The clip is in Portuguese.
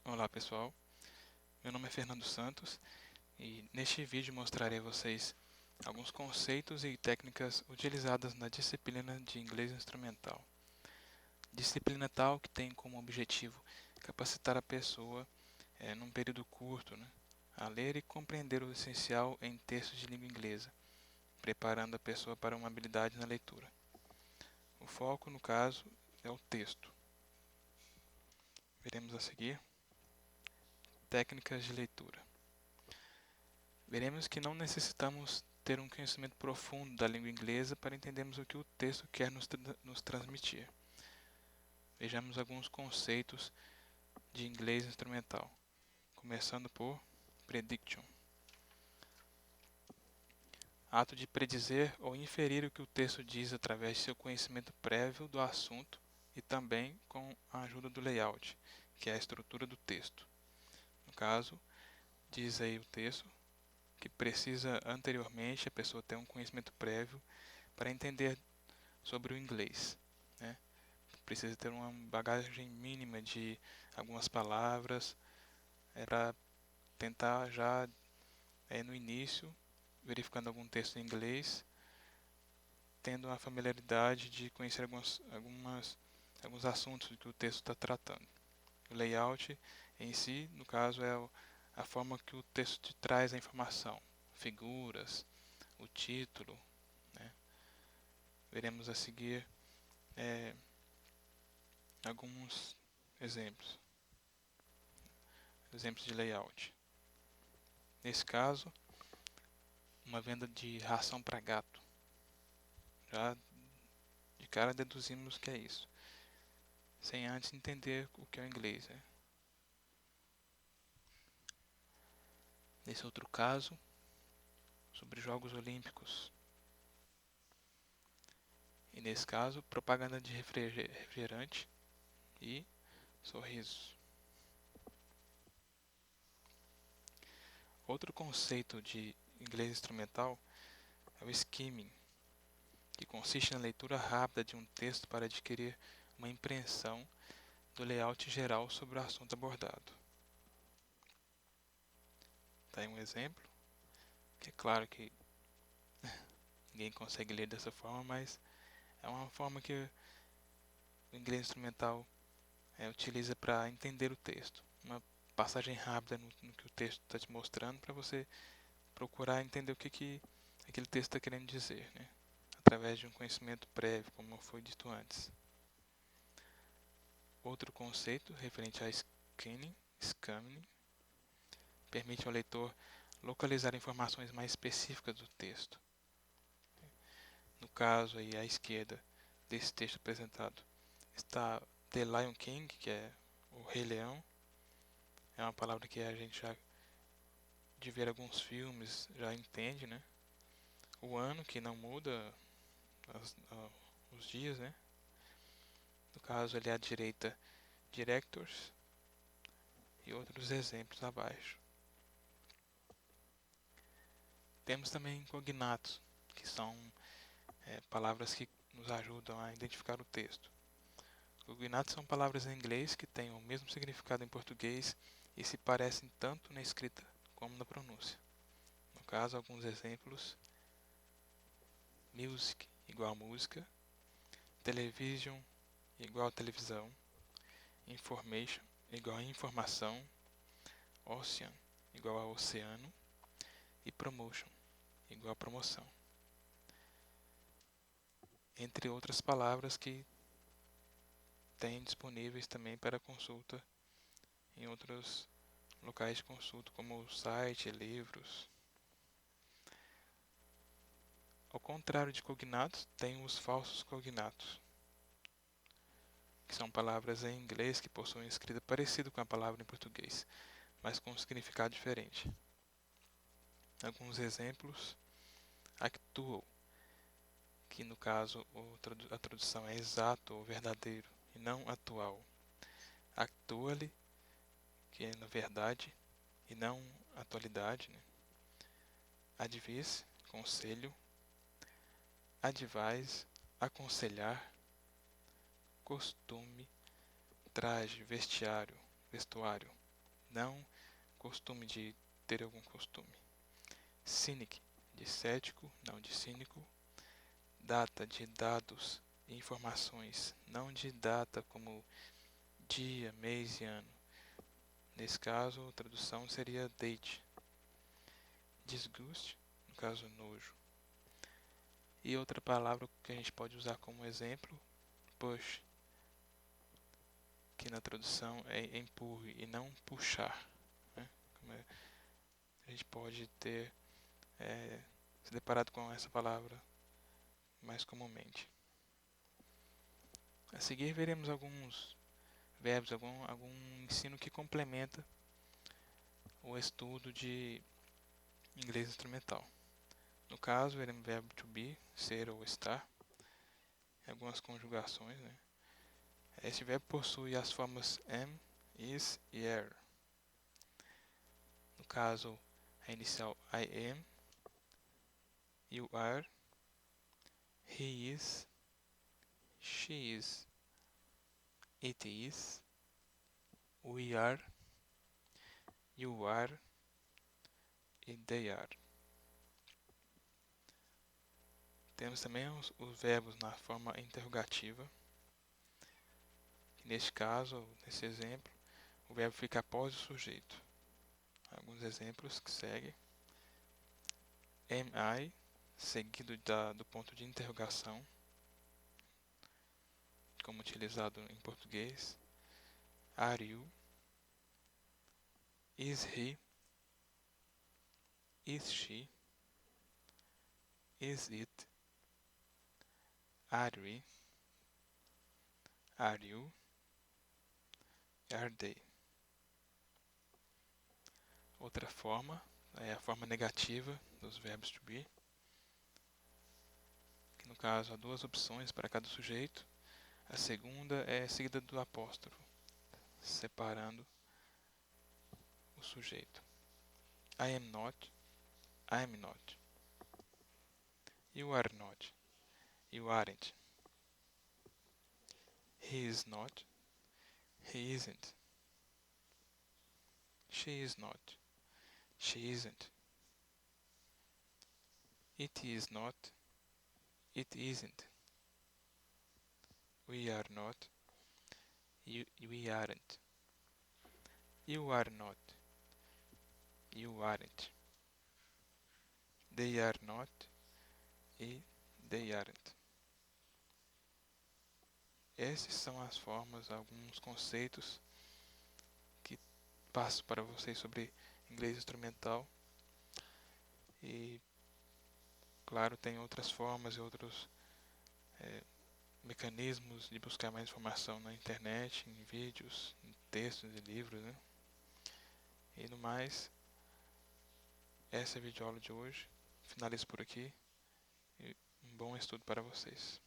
Olá pessoal, meu nome é Fernando Santos e neste vídeo mostrarei a vocês alguns conceitos e técnicas utilizadas na disciplina de inglês instrumental. Disciplina tal que tem como objetivo capacitar a pessoa, num período curto, a ler e compreender o essencial em textos de língua inglesa, preparando a pessoa para uma habilidade na leitura. O foco, no caso, é o texto. Veremos a seguir técnicas de leitura. Veremos que não necessitamos ter um conhecimento profundo da língua inglesa para entendermos o que o texto quer nos transmitir. Vejamos alguns conceitos de inglês instrumental, começando por prediction. Ato de predizer ou inferir o que o texto diz através de seu conhecimento prévio do assunto e também com a ajuda do layout, que é a estrutura do texto. No caso, diz aí o texto que precisa anteriormente a pessoa ter um conhecimento prévio para entender sobre o inglês, né? Precisa ter uma bagagem mínima de algumas palavras para tentar já no início, verificando algum texto em inglês, tendo a familiaridade de conhecer alguns assuntos que o texto está tratando. O layout em si, no caso, é a forma que o texto te traz a informação, figuras, o título, né? Veremos a seguir alguns exemplos de layout. Nesse caso, uma venda de ração para gato. Já de cara deduzimos que é isso, sem antes entender o que é o inglês, né? Nesse outro caso, sobre Jogos Olímpicos. E nesse caso, propaganda de refrigerante e sorrisos. Outro conceito de inglês instrumental é o skimming, que consiste na leitura rápida de um texto para adquirir uma impressão do layout geral sobre o assunto abordado. Está aí um exemplo, que é claro que ninguém consegue ler dessa forma, mas é uma forma que o inglês instrumental utiliza para entender o texto. Uma passagem rápida no que o texto está te mostrando para você procurar entender o que aquele texto está querendo dizer, né? Através de um conhecimento prévio, como foi dito antes. Outro conceito referente a scanning, permite ao leitor localizar informações mais específicas do texto. No caso aí à esquerda desse texto apresentado está The Lion King, que é o Rei Leão. É uma palavra que a gente já de ver alguns filmes já entende, né? O ano que não muda os dias, né? No caso ali à direita, directors e outros exemplos abaixo. Temos também cognatos, que são palavras que nos ajudam a identificar o texto. Cognatos são palavras em inglês que têm o mesmo significado em português e se parecem tanto na escrita como na pronúncia. No caso, alguns exemplos: music igual música, television igual televisão, information igual a informação, ocean igual a oceano e promotion igual a promoção. Entre outras palavras que tem disponíveis também para consulta em outros locais de consulta, como o site, livros. Ao contrário de cognatos, tem os falsos cognatos, que são palavras em inglês que possuem escrita parecida com a palavra em português, mas com um significado diferente. Alguns exemplos: actual, que no caso a tradução é exato ou verdadeiro, e não atual. Actually, que é na verdade e não atualidade, né? Advice, conselho. Advise, aconselhar. Costume, traje, vestuário. não costume, de ter algum costume. Cynic, de cético, não de cínico. Data, de dados e informações, não de data como dia, mês e ano. Nesse caso, a tradução seria date. Disgust, no caso nojo. E outra palavra que a gente pode usar como exemplo, push, que na tradução é empurre e não puxar, né? A gente pode ter se deparado com essa palavra mais comumente. A seguir veremos alguns verbos, algum ensino que complementa o estudo de inglês instrumental. No caso, veremos o verbo to be, ser ou estar, algumas conjugações, né? Este verbo possui as formas am, is e are. No caso, a inicial I am, you are, he is, she is, it is, we are, you are e they are. Temos também os verbos na forma interrogativa, que neste caso, nesse exemplo, o verbo fica após o sujeito. Alguns exemplos que seguem. Am I, seguido do ponto de interrogação, como utilizado em português. Are you? Is he? Is she? Is it? Are we? Are you? Are they? Outra forma é a forma negativa dos verbos to be, que no caso há duas opções para cada sujeito. A segunda é seguida do apóstrofo, separando o sujeito. I am not, I am not. You are not, you aren't. He is not, he isn't. She is not, she isn't. It is not, it isn't. We are not, we aren't. You are not, you aren't. They are not e they aren't. Essas são as formas, alguns conceitos que passo para vocês sobre inglês instrumental. E, claro, tem outras formas e outros mecanismos de buscar mais informação na internet, em vídeos, em textos e livros, né? E no mais, essa é a videoaula de hoje. Finalizo por aqui e um bom estudo para vocês.